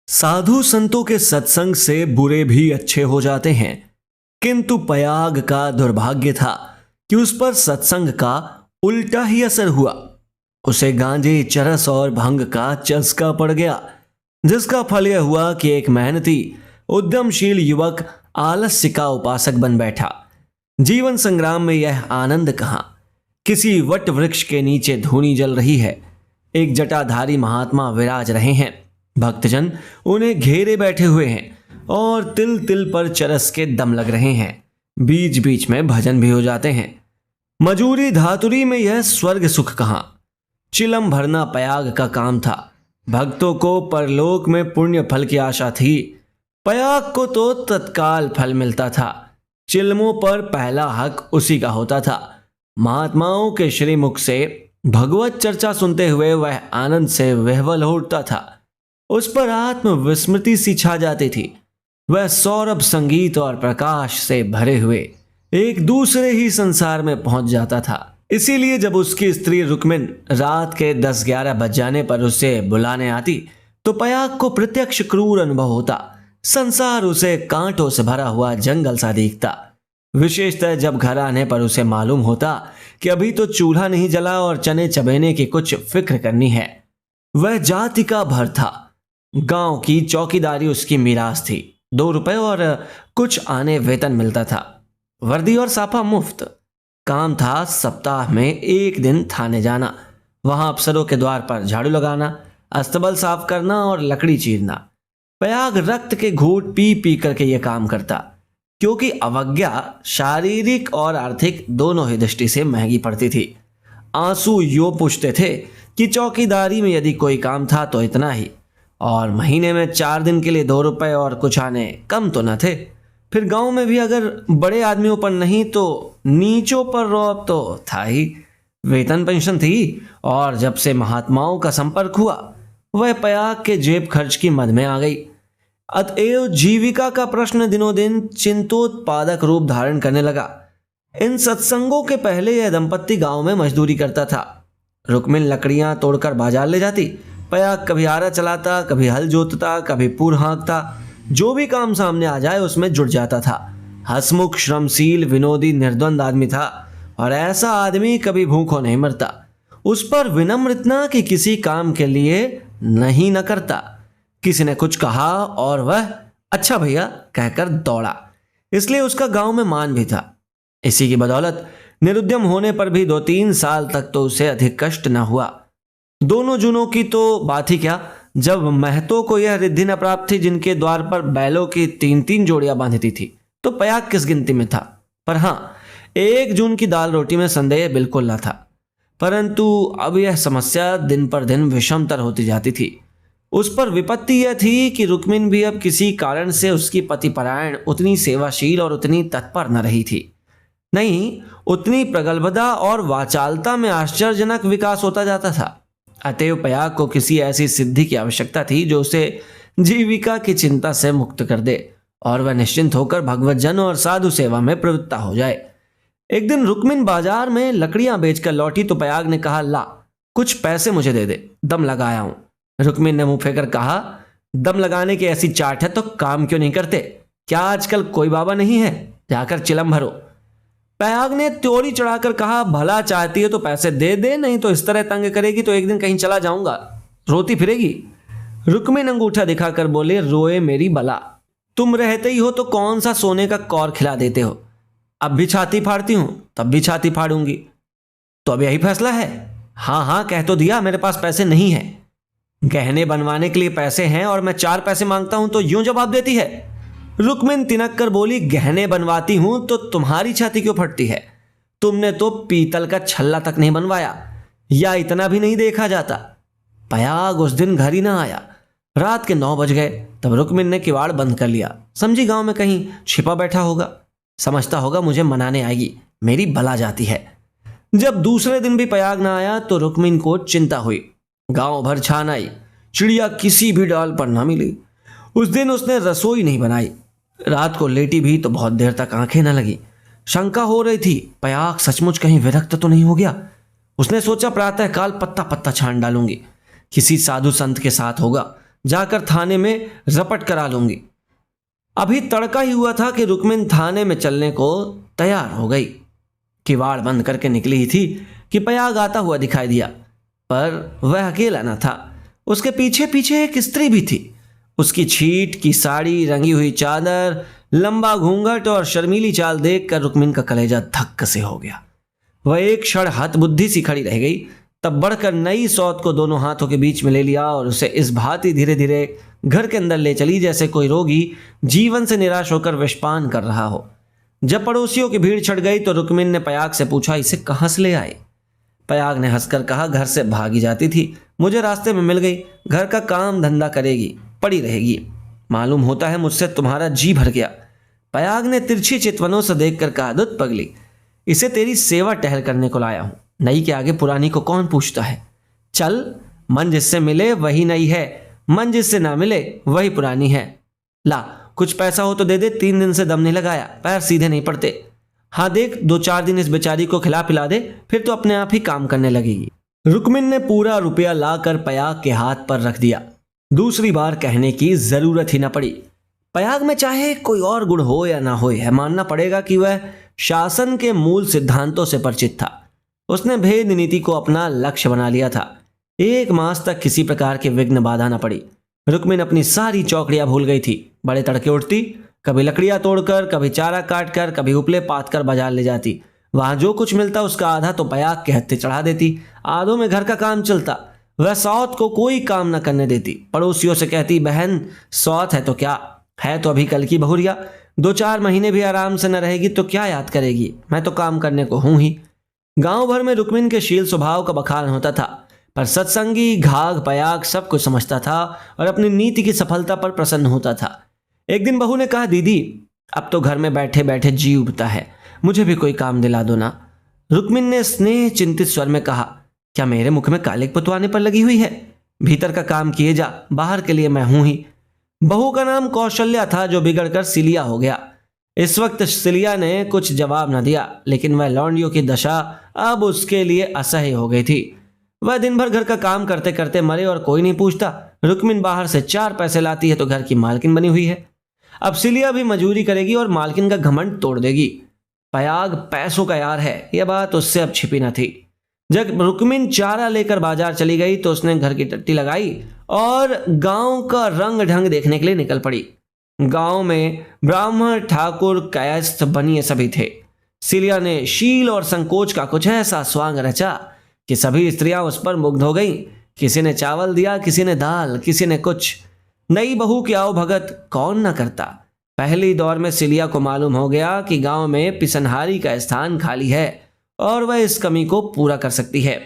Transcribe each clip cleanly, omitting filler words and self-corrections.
साधु संतों के सत्संग से बुरे भी अच्छे हो जाते हैं, किंतु पयाग का दुर्भाग्य था कि उस पर सत्संग का उल्टा ही असर हुआ। उसे गांजे, चरस और भंग का चस्का पड़ गया, जिसका फल यह हुआ कि एक मेहनती उद्यमशील युवक आलस्य का उपासक बन बैठा। जीवन संग्राम में यह आनंद कहाँ। किसी वट वृक्ष के नीचे धूनी जल रही है, एक जटाधारी महात्मा विराज रहे हैं, भक्तजन उन्हें घेरे बैठे हुए हैं और तिल तिल पर चरस के दम लग रहे हैं। बीच बीच में भजन भी हो जाते हैं। मजूरी धातुरी में यह स्वर्ग सुख कहाँ। चिलम भरना पयाग का काम था। भक्तों को परलोक में पुण्य फल की आशा थी, पयाग को तो तत्काल फल मिलता था। चिलमों पर पहला हक उसी का होता था। महात्माओं के श्रीमुख से भगवत चर्चा सुनते हुए वह आनंद से विह्वल हो उठता था। उस पर आत्म विस्मृति सी छा जाती थी। वह सौरभ संगीत और प्रकाश से भरे हुए एक दूसरे ही संसार में पहुंच जाता था। इसीलिए जब उसकी स्त्री रुक्मिन रात के 10-11 बज जाने पर उसे बुलाने आती तो पयाग को प्रत्यक्ष क्रूर अनुभव होता। संसार उसे कांटों से भरा हुआ जंगल सा दिखता। विशेषतः जब घर आने पर उसे मालूम होता कि अभी तो चूल्हा नहीं जला और चने चबेने की कुछ फिक्र करनी है। वह जाति का भर था। गांव की चौकीदारी उसकी मीरास थी। 2 रुपए और कुछ आने वेतन मिलता था। वर्दी और साफा मुफ्त। काम था सप्ताह में 1 दिन थाने जाना, वहां अफसरों के द्वार पर झाड़ू लगाना, अस्तबल साफ करना और लकड़ी चीरना। पयाग रक्त के घूंट पी पी करके यह काम करता, क्योंकि अवज्ञा शारीरिक और आर्थिक दोनों ही दृष्टि से महंगी पड़ती थी। आंसू यो पूछते थे कि चौकीदारी में यदि कोई काम था तो इतना ही, और महीने में 4 दिन के लिए 2 रुपए और कुछ आने कम तो न थे। फिर गांव में भी अगर बड़े आदमियों पर नहीं तो नीचों पर रौब तो था ही। वेतन पेंशन थी, और जब से महात्माओं का संपर्क हुआ वह पयाग के जेब खर्च की मद में आ गई। अतएव जीविका का प्रश्न दिनों दिन चिंतोत्पादक रूप धारण करने लगा। इन सत्संगों के पहले यह दंपत्ति गांव में मजदूरी करता था। रुक्मिन लकड़ियां तोड़कर बाजार ले जाती, पयाग कभी आरा चलाता, कभी हल जोतता, कभी पूर हाँकता। जो भी काम सामने आ जाए उसमें जुट जाता था। हसमुख, श्रमशील, विनोदी, निर्द्वंद आदमी था, और ऐसा आदमी कभी भूखों नहीं मरता। उस पर विनम्र इतना कि किसी काम के लिए नहीं न करता। किसी ने कुछ कहा और वह अच्छा भैया कहकर दौड़ा। इसलिए उसका गांव में मान भी था। इसी की बदौलत निरुद्यम होने पर भी 2-3 साल तक तो उसे अधिक कष्ट न हुआ। दोनों जुनों की तो बात ही क्या, जब महतों को यह रिद्धि न प्राप्त थी जिनके द्वार पर बैलों की 3-3 जोड़ियां बांधती थी, तो पयाग किस गिनती में था। पर हाँ, 1 जून की दाल रोटी में संदेह बिल्कुल न था। परंतु अब यह समस्या दिन पर दिन विषमतर होती जाती थी। उस पर विपत्ति यह थी कि रुक्मिन भी अब किसी कारण से उसकी पतिपरायण उतनी सेवाशील और उतनी तत्पर न रही थी। नहीं, उतनी प्रगल्भता और वाचालता में आश्चर्यजनक विकास होता जाता था। अतएव पयाग को किसी ऐसी सिद्धि की आवश्यकता थी जो उसे जीविका की चिंता से मुक्त कर दे और वह निश्चिंत होकर भगवत जन और साधु सेवा में प्रवृत्त हो जाए। एक दिन रुक्मिन बाजार में लकड़ियां बेचकर लौटी तो पयाग ने कहा, ला कुछ पैसे मुझे दे दे, दम लगाया हूं। रुक्मिन ने मुंह फेंकर कहा, दम लगाने की ऐसी चाट है तो काम क्यों नहीं करते? क्या आजकल कोई बाबा नहीं है? जाकर चिलम भरो। पयाग ने त्योरी चढ़ाकर कहा, भला चाहती है तो पैसे दे दे, नहीं तो इस तरह तंग करेगी तो एक दिन कहीं चला जाऊंगा, रोती फिरेगी। रुक्मिन अंगूठा दिखाकर बोले, रोए मेरी बला, तुम रहते ही हो तो कौन सा सोने का कौर खिला देते हो। अब भी छाती फाड़ती हूं, तब भी छाती फाड़ूंगी। तो अब यही फैसला है? हाँ हाँ कह तो दिया, मेरे पास पैसे नहीं है। गहने बनवाने के लिए पैसे हैं और मैं 4 पैसे मांगता हूं तो यूं जवाब देती है। रुक्मिन तिनक कर बोली, गहने बनवाती हूं तो तुम्हारी छाती क्यों फटती है? तुमने तो पीतल का छल्ला तक नहीं बनवाया, या इतना भी नहीं देखा जाता। पयाग उस दिन घर ही ना आया। रात के 9 बज गए। तब रुक्मिन ने किवाड़ बंद कर लिया। समझी गांव में कहीं छिपा बैठा होगा, समझता होगा मुझे मनाने आएगी, मेरी बला जाती है। जब दूसरे दिन भी पयाग ना आया तो रुक्मिन को चिंता हुई। गांव भर छान आई, चिड़िया किसी भी डाल पर ना मिली। उस दिन उसने रसोई नहीं बनाई। रात को लेटी भी तो बहुत देर तक आंखें न लगी। शंका हो रही थी, पयाग सचमुच कहीं विरक्त तो नहीं हो गया। उसने सोचा प्रातः काल पत्ता पत्ता छान डालूंगी, किसी साधु संत के साथ होगा, जाकर थाने में रपट करा लूंगी। अभी तड़का ही हुआ था कि रुक्मिन थाने में चलने को तैयार हो गई। किवाड़ बंद करके निकली ही थी कि पयाग आता हुआ दिखाई दिया, पर वह अकेला न था। उसके पीछे पीछे एक स्त्री भी थी। उसकी छीट की साड़ी, रंगी हुई चादर, लंबा घूंघट और शर्मीली चाल देखकर रुक्मिन का कलेजा धक्क से हो गया। वह एक क्षण हतबुद्धि सी खड़ी रह गई, तब बढ़कर नई सौत को दोनों हाथों के बीच में ले लिया और उसे इस भांति धीरे धीरे घर के अंदर ले चली जैसे कोई रोगी जीवन से निराश होकर विषपान कर रहा हो। जब पड़ोसियों की भीड़ छट गई तो रुक्मिन ने पयाग से पूछा, इसे कहाँ से ले आए? पयाग ने हंसकर कहा, घर से भागी जाती थी, मुझे रास्ते में मिल गई। घर का काम धंधा करेगी, पड़ी रहेगी। मालूम होता है मुझसे तुम्हारा जी भर गया। पयाग ने तिरछी चितवनों से देखकर कहा, दुत पगली, इसे तेरी सेवा टहल करने को लाया हूं। नई के आगे पुरानी को कौन पूछता है? चल, मन जिससे मिले वही नई है, मन जिससे ना मिले वही पुरानी है। ला, कुछ पैसा हो तो दे दे, 3 दिन से दम नहीं लगाया, पैर सीधे नहीं पड़ते। हाँ देख, 2-4 दिन इस बेचारी को खिला पिला दे, फिर तो अपने आप ही काम करने लगेगी। रुक्मिन ने पूरा रुपया लाकर पयाग के हाथ पर रख दिया। दूसरी बार कहने की जरूरत ही न पड़ी। पयाग में चाहे कोई और गुण हो या ना हो, है मानना पड़ेगा कि वह शासन के मूल सिद्धांतों से परिचित था। उसने भेद नीति को अपना लक्ष्य बना लिया था। 1 मास तक किसी प्रकार के विघ्न बाधा न पड़ी। रुक्मिन अपनी सारी चौकड़ियां भूल गई थी। बड़े तड़के उठती, कभी लकड़ियां तोड़कर, कभी चारा काटकर, कभी उपले पात कर बाजार ले जाती। वहां जो कुछ मिलता उसका आधा तो पयाग के हत्थे चढ़ा देती। आधों में घर का काम चलता। वह सौत को कोई काम न करने देती। पड़ोसियों से कहती, बहन सौत है तो क्या है, तो अभी कल की बहुरिया, 2-4 महीने भी आराम से न रहेगी तो क्या याद करेगी, मैं तो काम करने को हूं ही। गांव भर में रुक्मिन के शील स्वभाव का बखान होता था, पर सत्संगी घाघ पयाग सब कुछ समझता था और अपनी नीति की सफलता पर प्रसन्न होता था। एक दिन बहू ने कहा, दीदी अब तो घर में बैठे बैठे जी उबता है, मुझे भी कोई काम दिला दो ना। रुक्मिन ने स्नेह चिंतित स्वर में कहा, क्या मेरे मुख में कालिक पुतवाने पर लगी हुई है? भीतर का काम किए जा, बाहर के लिए मैं हूं ही। बहू का नाम कौशल्या था, जो बिगड़कर सिलिया हो गया। इस वक्त सिलिया ने कुछ जवाब न दिया, लेकिन वह लौंडियों की दशा अब उसके लिए असह्य हो गई थी। वह दिन भर घर का काम करते करते मरे और कोई नहीं पूछता। रुक्मिन बाहर से 4 पैसे लाती है तो घर की मालकिन बनी हुई है। अब सिलिया भी मजूरी करेगी और मालकिन का घमंड तोड़ देगी। पयाग पैसों का यार है, यह बात उससे अब छिपी न थी। जब रुक्मिन चारा लेकर बाजार चली गई तो उसने घर की टट्टी लगाई और गांव का रंग ढंग देखने के लिए निकल पड़ी। गांव में ब्राह्मण, ठाकुर, कायस्थ, बनिए सभी थे। सिलिया ने शील और संकोच का कुछ ऐसा स्वांग रचा कि सभी स्त्रियां उस पर मुग्ध हो गईं। किसी ने चावल दिया, किसी ने दाल, किसी ने कुछ। नई बहू की आओ भगत कौन न करता। पहली दौर में सिलिया को मालूम हो गया कि गांव में पिसनहारी का स्थान खाली है और वह इस कमी को पूरा कर सकती है।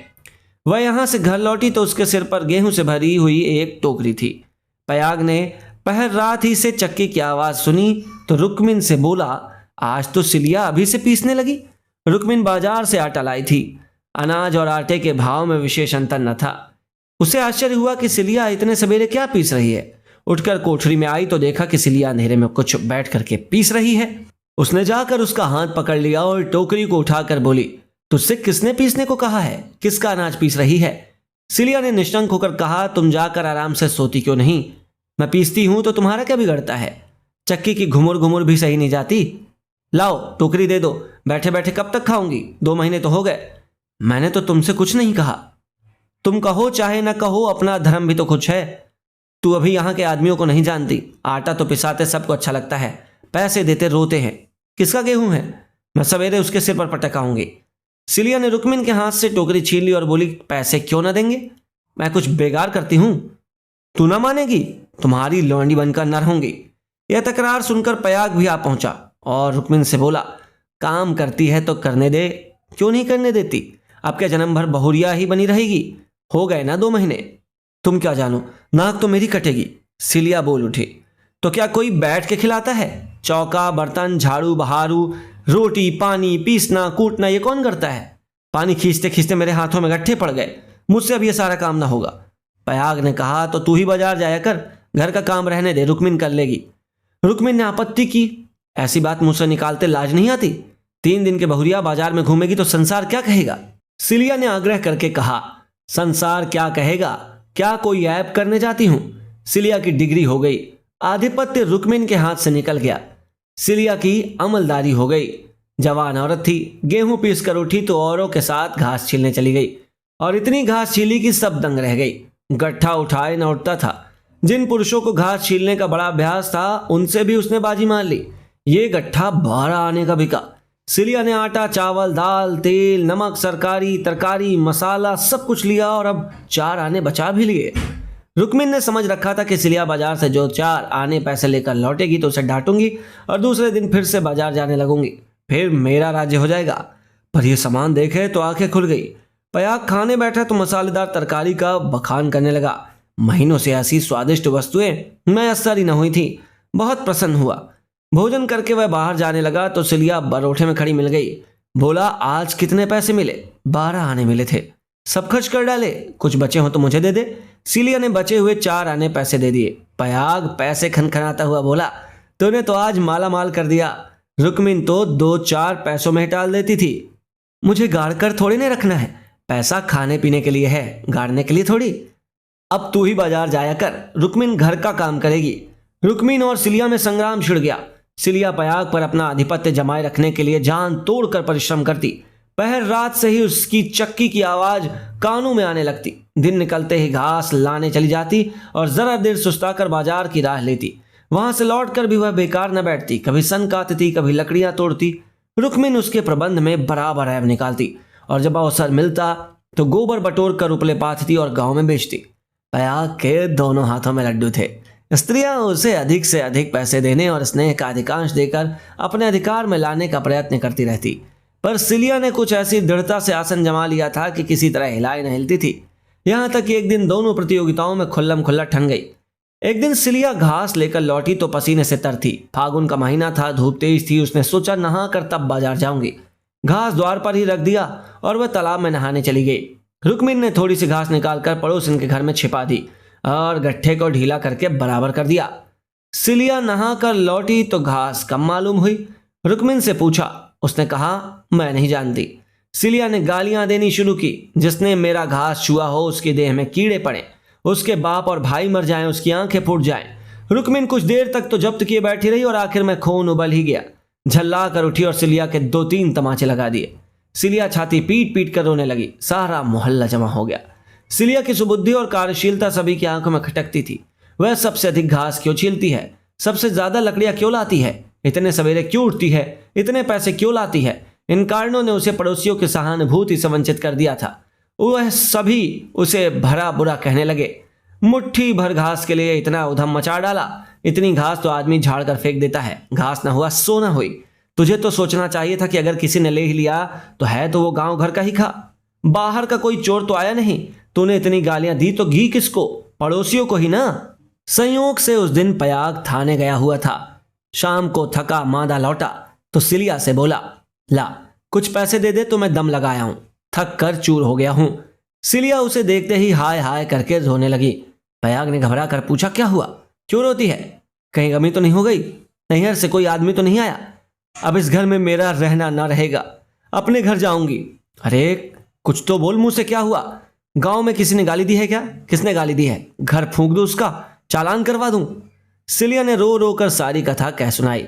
वह यहां से घर लौटी तो उसके सिर पर गेहूं से भरी हुई एक टोकरी थी। पयाग ने पहर रात ही से चक्की की आवाज सुनी तो रुक्मिन से बोला, आज तो सिलिया अभी से पीसने लगी। रुक्मिन बाजार से आटा लाई थी। अनाज और आटे के भाव में विशेष अंतर न था। उसे आश्चर्य हुआ कि सिलिया इतने सवेरे क्या पीस रही है। उठकर कोठरी में आई तो देखा कि सिलिया अंधेरे में कुछ बैठ करके पीस रही है। उसने जाकर उसका हाथ पकड़ लिया और टोकरी को उठाकर बोली, तुझसे किसने पीसने को कहा है? किसका अनाज पीस रही है? सिलिया ने निष्ठंक होकर कहा, तुम जाकर आराम से सोती क्यों नहीं? मैं पीसती हूं तो तुम्हारा क्या बिगड़ता है? चक्की की घुमुर घुमुर भी सही नहीं जाती। लाओ टोकरी दे दो, बैठे बैठे कब तक खाऊंगी? 2 महीने तो हो गए। मैंने तो तुमसे कुछ नहीं कहा। तुम कहो चाहे न कहो, अपना धर्म भी तो कुछ है। तू अभी यहाँ के आदमियों को नहीं जानती। आटा तो पिसाते सबको अच्छा लगता है, पैसे देते रोते हैं। किसका गेहूं है? मैं सवेरे उसके सिर पर पटकाऊंगी। सिलिया ने रुक्मिन के हाथ से टोकरी छीन ली और बोली, पैसे क्यों ना देंगे? मैं कुछ बेगार करती हूं? तू ना मानेगी, तुम्हारी लौंडी बनकर न रहूंगी। यह तकरार सुनकर पयाग भी आ पहुंचा और रुक्मिन से बोला, काम करती है तो करने दे, क्यों नहीं करने देती? अब क्या जन्म भर बहुरिया ही बनी रहेगी? हो गए ना 2 महीने। तुम क्या जानो, नाक तो मेरी कटेगी। सिलिया बोल उठी, तो क्या कोई बैठ के खिलाता है? चौका, बर्तन, झाड़ू, बहारू, रोटी, पानी, पीसना, कूटना ये कौन करता है? पानी खींचते खींचते मेरे हाथों में गट्ठे पड़ गए। मुझसे अब ये सारा काम ना होगा। पयाग ने कहा, तो तू ही बाजार जाया कर, घर का काम रहने दे, रुक्मिन कर लेगी। रुक्मिन ने आपत्ति की, ऐसी बात मुझसे निकालते लाज नहीं आती? 3 दिन के बहुरिया बाजार में घूमेगी तो संसार क्या कहेगा? सिलिया ने आग्रह करके कहा, संसार क्या कहेगा? क्या कोई ऐब करने जाती हूं? सिलिया की डिग्री हो गई। आधिपत्य रुक्मिन के हाथ से निकल गया। सिलिया की अमलदारी हो गई। जवान औरत थी, गेहूं पीस कर उठी तो औरों के साथ घास छीलने चली गई और इतनी घास छीली कि सब दंग रह गई। गट्ठा उठाए न उठता था। जिन पुरुषों को घास छीलने का बड़ा अभ्यास था उनसे भी उसने बाजी मार ली। ये गट्ठा 12 आने का बिका। सिलिया ने आटा, चावल, दाल, तेल, नमक, सरकारी, तरकारी, मसाला सब कुछ लिया और अब 4 आने बचा भी लिए। रुक्मिन ने समझ रखा था कि सिलिया बाजार से जो 4 आने पैसे लेकर लौटेगी तो उसे डांटूंगी और दूसरे दिन फिर से बाजार जाने लगूंगी, फिर मेरा राज्य हो जाएगा। पर यह सामान देखे तो आंखें खुल गई। पयाग खाने बैठा तो मसालेदार तरकारी का बखान करने लगा। महीनों से ऐसी स्वादिष्ट वस्तुएं मैसर ही न हुई थी। बहुत प्रसन्न हुआ। भोजन करके वह बाहर जाने लगा तो सिलिया बरोठे में खड़ी मिल गई। बोला, आज कितने पैसे मिले? 12 आने मिले थे। सब खर्च कर डाले, कुछ बचे हो तो मुझे दे दे। सिलिया ने बचे हुए 4 आने पैसे दे दिए। पयाग पैसे खनखनाता हुआ बोला, तूने तो आज माला माल कर दिया। रुक्मिन तो 2-4 पैसों में टाल देती थी। मुझे गाड़ कर थोड़ी नहीं रखना है। पैसा खाने पीने के लिए है, गाड़ने के लिए थोड़ी। अब तू ही बाजार जाया कर, रुक्मिन घर का काम करेगी। रुक्मिन और सिलिया में संग्राम छिड़ गया। सिलिया पयाग पर अपना आधिपत्य जमाए रखने के लिए जान तोड़कर परिश्रम करती। पहर रात से ही उसकी चक्की की आवाज कानों में आने लगती। दिन निकलते ही घास लाने चली जाती और जरा देर सुस्ताकर बाजार की राह लेती। वहां से लौटकर भी वह बेकार न बैठती, कभी सन काटती, कभी लकड़ियां तोड़ती। रुक्मिन उसके प्रबंध में बराबर ऐब निकालती और जब अवसर मिलता तो गोबर बटोर कर उपले पाथती और गांव में बेचती। पयाग के दोनों हाथों में लड्डू थे। स्त्रियां उसे अधिक से अधिक पैसे देने और स्नेह का अधिकांश देकर अपने अधिकार में लाने का प्रयत्न करती रहती। पर सिलिया ने कुछ ऐसी दृढ़ता से आसन जमा लिया था कि किसी तरह हिलाई न हिलती थी। यहां तक कि एक दिन दोनों प्रतियोगिताओं में खुल्लम खुल्ला ठन गई। एक दिन सिलिया घास लेकर लौटी तो पसीने से तर थी। फागुन का महीना था, धूप तेज थी। उसने सोचा नहा कर तब बाजार जाऊंगी। घास द्वार पर ही रख दिया और वह तालाब में नहाने चली गई। रुक्मिन ने थोड़ी सी घास निकालकर पड़ोसन के घर में छिपा दी और गट्ठे को ढीला करके बराबर कर दिया। सिलिया नहा कर लौटी तो घास कम मालूम हुई। रुक्मिन से पूछा, उसने कहा, मैं नहीं जानती। सिलिया ने गालियां देनी शुरू की। जिसने मेरा घास छुआ हो उसकी देह में कीड़े पड़े, उसके बाप और भाई मर जाएं, उसकी आंखें फूट जाएं। रुक्मिन कुछ देर तक तो जब्त किए बैठी रही और आखिर में खून उबल ही गया। झल्ला कर उठी और सिलिया के 2-3 तमाचे लगा दिए। सिलिया छाती पीट पीट कर रोने लगी। सारा मोहल्ला जमा हो गया। सिलिया की सुबुद्धि और कार्यशीलता सभी की आंखों में खटकती थी। वह सबसे अधिक घास क्यों छीलती है? सबसे ज्यादा लकड़ियां क्यों लाती है? इतने सवेरे क्यों उठती है? इतने पैसे क्यों लाती है? इन कारणों ने उसे पड़ोसियों की सहानुभूति से वंचित कर दिया था। वह सभी उसे भरा बुरा कहने लगे। मुट्ठी भर घास के लिए इतना उधम मचा डाला। इतनी घास तो आदमी झाड़ कर फेंक देता है। घास ना हुआ सो ना हुई। तुझे तो सोचना चाहिए था कि अगर किसी ने ले ही लिया तो है तो वो गांव घर का ही खा। बाहर का कोई चोर तो आया नहीं। तूने इतनी गालियां दी तो घी किसको? पड़ोसियों को ही ना। संयोग से उस दिन पयाग थाने गया हुआ था। शाम को थका मांदा लौटा तो सिलिया से बोला, ला कुछ पैसे दे दे तो मैं दम लगाया हूं, थक कर चूर हो गया हूं। सिलिया उसे देखते ही हाय हाय करके रोने लगी। पयाग ने घबरा कर पूछा, क्या हुआ? क्यों रोती है? कहीं गमी तो नहीं हो गई? नैहर से कोई आदमी तो नहीं आया? अब इस घर में मेरा रहना ना रहेगा, अपने घर जाऊंगी। अरे कुछ तो बोल, मुंह से क्या हुआ? गांव में किसी ने गाली दी है क्या? किसने गाली दी है? घर फूंक दूं उसका, चालान करवा दूं? सिलिया ने रो रो कर सारी कथा कह सुनाई।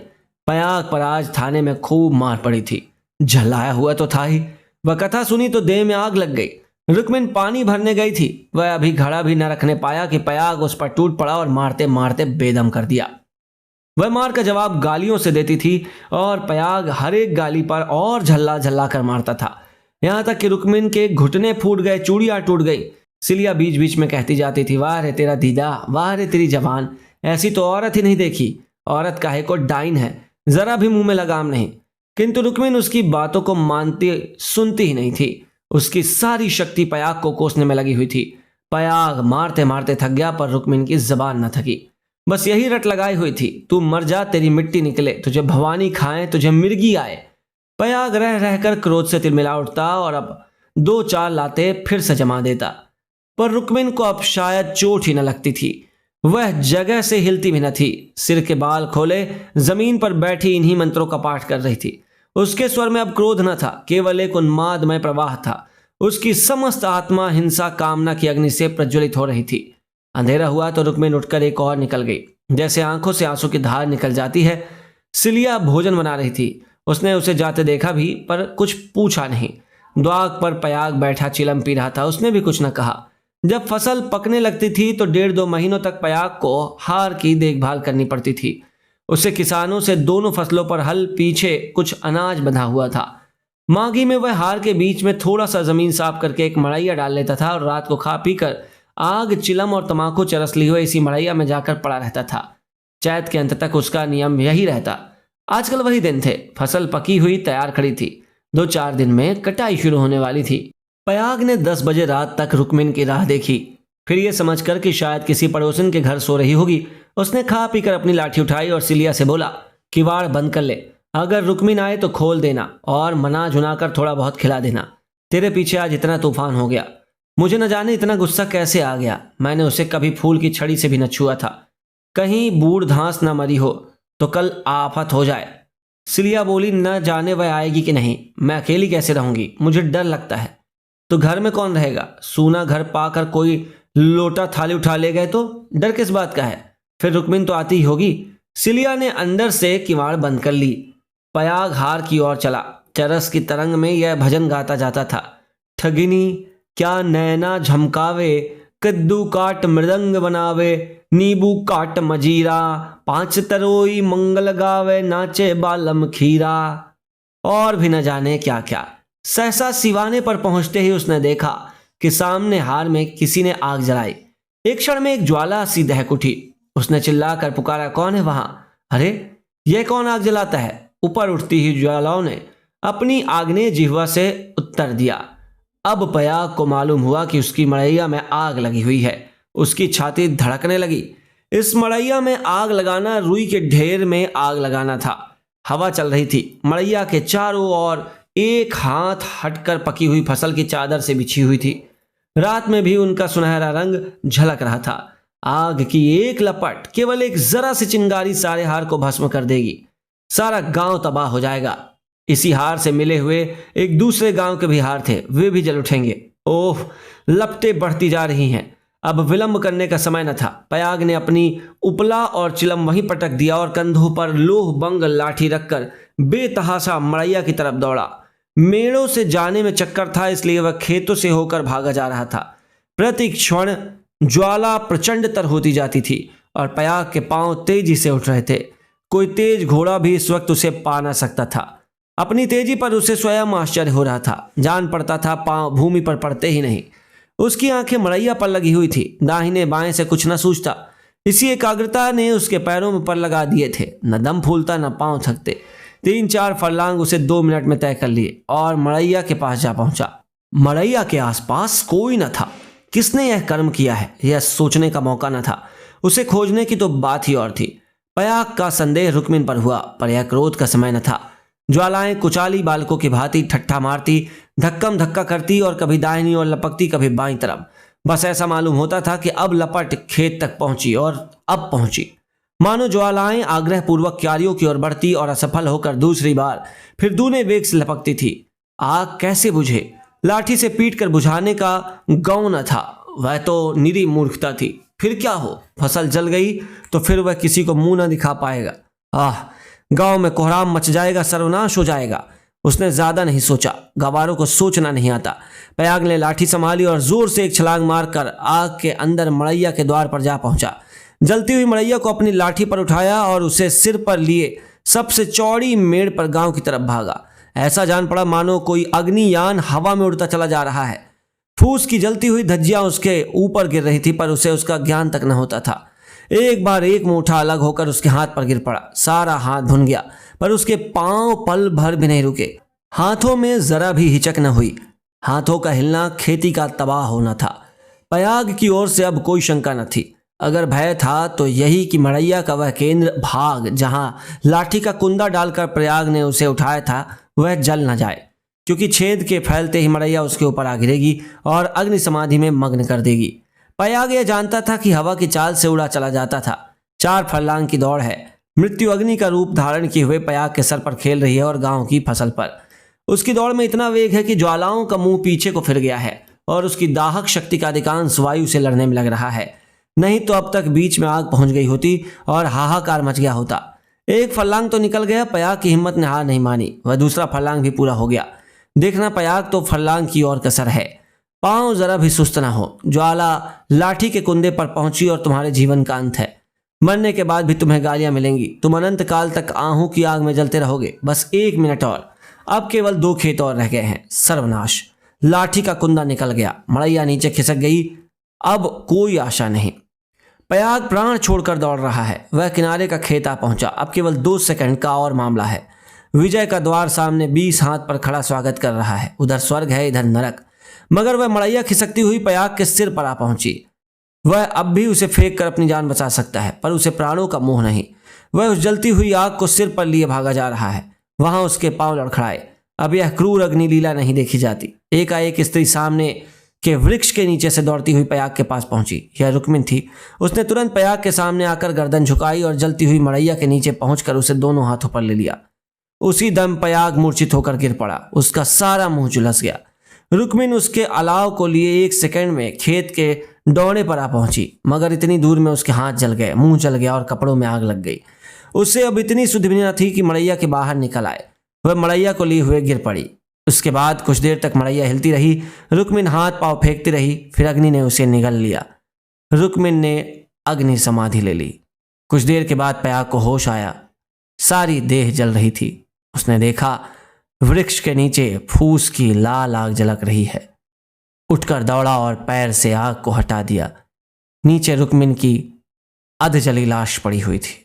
पयाग पर आज थाने में खूब मार पड़ी थी। झल्लाया हुआ तो था ही। वह कथा सुनी तो देह में आग लग गई। रुक्मिन पानी भरने गई थी। वह अभी घड़ा भी न रखने पाया कि पयाग उस पर टूट पड़ा और मारते मारते बेदम कर दिया। वह मार का जवाब गालियों से देती थी और पयाग हर एक गाली पर और झल्ला झल्ला कर मारता था। यहां तक कि रुक्मिन के घुटने फूट गए, चूड़ियां टूट गई। सिलिया बीच बीच में कहती जाती थी, वाह रे तेरा दीदा, वाह रे तेरी जवान, ऐसी तो औरत ही नहीं देखी। औरत काहे को डाइन है, जरा भी मुंह में लगाम नहीं। किंतु रुक्मिन उसकी बातों को मानती सुनती ही नहीं थी। उसकी सारी शक्ति पयाग को कोसने में लगी हुई थी। पयाग मारते मारते थक गया पर रुक्मिन की जबान न थकी। बस यही रट लगाई हुई थी, तू मर जा तेरी मिट्टी निकले, तुझे भवानी खाए, तुझे मिर्गी आए। पयाग रह रहकर क्रोध से तिलमिला उठता और अब 2-4 लाते फिर से जमा देता। पर रुक्मिन को अब शायद चोट ही न लगती थी। वह जगह से हिलती भी न थी। सिर के बाल खोले जमीन पर बैठी इन्हीं मंत्रों का पाठ कर रही थी। उसके स्वर में अब क्रोध न था, केवल एक उन्मादमय प्रवाह था। उसकी समस्त आत्मा हिंसा कामना की अग्नि से प्रज्वलित हो रही थी। अंधेरा हुआ तो रुक्मिन उठकर एक और निकल गई। जैसे आंखों से आंसू की धार निकल जाती है। सिलिया भोजन बना रही थी। उसने उसे जाते देखा भी, पर कुछ पूछा नहीं। द्वार पर पयाग बैठा चिलम पी रहा था। उसने भी कुछ न कहा। जब फसल पकने लगती थी तो 1.5-2 महीनों तक पयाग को हार की देखभाल करनी पड़ती थी। उसे किसानों से दोनों फसलों पर हल, पीछे कुछ अनाज बंधा हुआ था। मांगी में वह हार के बीच में थोड़ा सा जमीन साफ करके एक मड़ैया डाल लेता था और रात को खा पी कर आग, चिलम और तमाकू चरस लिए हुए इसी मड़ैया में जाकर पड़ा रहता था। चैत के अंत तक उसका नियम यही रहता। आजकल वही दिन थे। फसल पकी हुई तैयार खड़ी थी। 2-4 दिन में कटाई शुरू होने वाली थी। पयाग ने 10 बजे रात तक रुक्मिन की राह देखी। फिर यह समझकर कि शायद किसी पड़ोसन के घर सो रही होगी, उसने खा पी कर अपनी लाठी उठाई और सिलिया से बोला, किवाड़ बंद कर ले। अगर रुक्मिन आए तो खोल देना और मना जुना कर थोड़ा बहुत खिला देना। तेरे पीछे आज इतना तूफान हो गया, मुझे न जाने इतना गुस्सा कैसे आ गया। मैंने उसे कभी फूल की छड़ी से भी न छुआ था। कहीं बूढ़ धांस न मरी हो तो कल आफत हो जाए। सिलिया बोली, न जाने वह आएगी कि नहीं। मैं अकेली कैसे रहूंगी, मुझे डर लगता है। तो घर में कौन रहेगा? सूना घर पाकर कोई लोटा थाली उठा ले गए तो डर किस बात का है? फिर रुक्मिन तो आती ही होगी। सिलिया ने अंदर से किवाड़ बंद कर ली। पयाग हार की ओर चला। चरस की तरंग में यह भजन गाता जाता था, ठगिनी क्या नैना झमकावे, कद्दू काट मृदंग बनावे, नींबू काट मजीरा, 5 तरोई मंगल गावे, नाचे बालम खीरा। और भी न जाने क्या क्या। सहसा सिवाने पर पहुंचते ही उसने देखा कि सामने हार में किसी ने आग जलाई। एक क्षण में एक ज्वाला सी दहक उठी। उसने चिल्लाकर पुकारा, कौन है वहां? अरे यह कौन आग जलाता है? ऊपर उठती ही ज्वालाओं ने अपनी आग्नेय जिह्वा से उत्तर दिया। अब पयाग को मालूम हुआ कि उसकी मड़ैया में आग लगी हुई है। उसकी छाती धड़कने लगी। इस मड़ैया में आग लगाना रुई के ढेर में आग लगाना था। हवा चल रही थी। मड़ैया के चारों ओर एक हाथ हटकर पकी हुई फसल की चादर से बिछी हुई थी। रात में भी उनका सुनहरा रंग झलक रहा था। आग की एक लपट, केवल एक जरा सी चिंगारी सारे हार को भस्म कर देगी। सारा गांव तबाह हो जाएगा। इसी हार से मिले हुए एक दूसरे गांव के भी हार थे, वे भी जल उठेंगे। ओह, लपटें बढ़ती जा रही हैं। अब विलंब करने का समय न था। पयाग ने अपनी उपला और चिलम वहीं पटक दिया और कंधों पर लोह बंग लाठी रखकर बेतहाशा मड़ैया की तरफ दौड़ा। मेड़ों से जाने में चक्कर था, इसलिए वह खेतों से होकर भागा जा रहा था। प्रति क्षण ज्वाला प्रचंडतर होती जाती थी और पयाग के पांव तेजी से उठ रहे थे। कोई तेज घोड़ा भी इस वक्त उसे पा न सकता था। अपनी तेजी पर उसे स्वयं आश्चर्य हो रहा था। जान पड़ता था पांव भूमि पर पड़ते ही नहीं। उसकी आंखें मड़ैया पर लगी हुई थी। दाहिने बाएं से कुछ न सूझता। इसी एकाग्रता ने उसके पैरों में पर लगा दिए थे। न दम फूलता न पांव थकते। 3-4 फरलांग उसे 2 मिनट में तय कर लिए और मड़ैया के पास जा पहुंचा। मड़ैया के आसपास कोई न था। किसने यह कर्म किया है, यह सोचने का मौका न था। उसे खोजने की तो बात ही और थी। पयाग का संदेह रुक्मिन पर हुआ, पर यह क्रोध का समय न था। ज्वालाएं कुचाली बालकों की भांति ठट्ठा मारती, धक्कम धक्का करती और कभी दाहिनी ओर लपकती, कभी बाईं तरफ। बस ऐसा मालूम होता था कि अब लपट खेत तक पहुंची और अब पहुंची। मानो ज्वालाएं आग्रहपूर्वक क्यारियों की ओर बढ़ती और असफल होकर दूसरी बार फिर दूने वेग से लपकती थी। आग कैसे बुझे? लाठी से पीट कर बुझाने का गौ न था। वह तो निरी मूर्खता थी। फिर क्या हो, फसल जल गई तो फिर वह किसी को मुंह न दिखा पाएगा। गांव में कोहराम मच जाएगा, सर्वनाश हो जाएगा। उसने ज्यादा नहीं सोचा। गवारों को सोचना नहीं आता। पयाग ने लाठी संभाली और जोर से एक छलांग मारकर आग के अंदर मड़ैया के द्वार पर जा पहुंचा। जलती हुई मड़ैया को अपनी लाठी पर उठाया और उसे सिर पर लिए सबसे चौड़ी मेड़ पर गांव की तरफ भागा। ऐसा जान पड़ा मानो कोई अग्नियान हवा में उड़ता चला जा रहा है। फूस की जलती हुई धज्जियां उसके ऊपर गिर रही थी, पर उसे उसका ज्ञान तक न होता था। एक बार एक मुट्ठा अलग होकर उसके हाथ पर गिर पड़ा। सारा हाथ भुन गया, पर उसके पांव पल भर भी नहीं रुके। हाथों में जरा भी हिचक न हुई। हाथों का हिलना खेती का तबाह होना था। पयाग की ओर से अब कोई शंका न थी। अगर भय था तो यही कि मड़ैया का वह केंद्र भाग, जहां लाठी का कुंदा डालकर प्रयाग ने उसे उठाया था, वह जल न जाए, क्योंकि छेद के फैलते ही मड़ैया उसके ऊपर आ गिरेगी और अग्नि समाधि में मग्न कर देगी। पयाग यह जानता था कि हवा की चाल से उड़ा चला जाता था। 4 फरलांग की दौड़ है। मृत्यु अग्नि का रूप धारण किए हुए पयाग के सर पर खेल रही है और गांव की फसल पर। उसकी दौड़ में इतना वेग है कि ज्वालाओं का मुंह पीछे को फिर गया है और उसकी दाहक शक्ति का अधिकांश वायु से लड़ने में लग रहा है। नहीं तो अब तक बीच में आग पहुंच गई होती और हाहाकार मच गया होता। एक फर्लांग तो निकल गया, पयाग की हिम्मत ने हार नहीं मानी। वह दूसरा फर्लांग भी पूरा हो गया। देखना पयाग, तो फर्लांग की ओर कसर है। पांव जरा भी सुस्त ना हो। ज्वाला लाठी के कुंदे पर पहुंची और तुम्हारे जीवन का अंत है। मरने के बाद भी तुम्हें गालियां मिलेंगी। तुम अनंत काल तक आहू की आग में जलते रहोगे। बस 1 मिनट और। अब केवल 2 खेत और रह गए हैं। सर्वनाश। लाठी का कुंदा निकल गया। मड़ैया नीचे खिसक गई। अब कोई आशा नहीं। पयाग प्राण छोड़कर दौड़ रहा है। वह किनारे का खेत आ पहुंचा। अब केवल 2 सेकंड का और मामला है। विजय का द्वार सामने 20 हाथ पर खड़ा स्वागत कर रहा है। उधर स्वर्ग है, इधर नरक। मगर वह मड़ैया खिसकती हुई पयाग के सिर पर आ पहुंची। वह अब भी उसे फेंक कर अपनी जान बचा सकता है, पर उसे प्राणों का मोह नहीं। वह उस जलती हुई आग को सिर पर लिए भागा जा रहा है। वहां उसके पांव लड़खड़ाए। अब यह क्रूर अग्नि लीला नहीं देखी जाती। एकाएक स्त्री सामने के वृक्ष के नीचे से दौड़ती हुई पयाग के पास पहुंची। यह रुक्मिन थी। उसने तुरंत पयाग के सामने आकर गर्दन झुकाई और जलती हुई मड़ैया के नीचे पहुंचकर उसे दोनों हाथों पर ले लिया। उसी दम पयाग मूर्छित होकर गिर पड़ा। उसका सारा मुंह झुलस गया। रुक्मिन उसके अलाव को लिए 1 सेकंड में खेत के डौड़े पर आ पहुंची, मगर इतनी दूर में उसके हाथ जल गए, मुंह जल गया और कपड़ों में आग लग गई। उसे अब इतनी सुध भी न थी कि मड़ैया के बाहर निकल आए। वह मड़ैया को लिए हुए गिर पड़ी। उसके बाद कुछ देर तक मड़ैया हिलती रही। रुक्मिन हाथ पांव फेंकती रही। फिर अग्नि ने उसे निगल लिया। रुक्मिन ने अग्नि समाधि ले ली। कुछ देर के बाद पयाग को होश आया। सारी देह जल रही थी। उसने देखा वृक्ष के नीचे फूस की लाल आग झलक रही है। उठकर दौड़ा और पैर से आग को हटा दिया। नीचे रुक्मिन की अधजली लाश पड़ी हुई थी।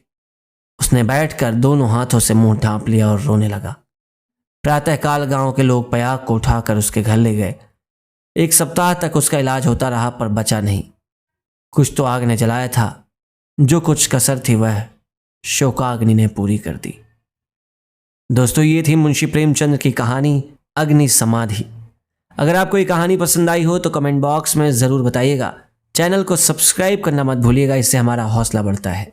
उसने बैठकर दोनों हाथों से मुंह ढांप लिया और रोने लगा। प्रातःकाल गांव के लोग पयाग को उठाकर उसके घर ले गए। 1 सप्ताह तक उसका इलाज होता रहा, पर बचा नहीं। कुछ तो आग ने जलाया था। जो कुछ कसर थी वह शोकाग्नि ने पूरी कर दी। दोस्तों, ये थी मुंशी प्रेमचंद की कहानी अग्नि समाधि। अगर आपको ये कहानी पसंद आई हो तो कमेंट बॉक्स में ज़रूर बताइएगा। चैनल को सब्सक्राइब करना मत भूलिएगा, इससे हमारा हौसला बढ़ता है।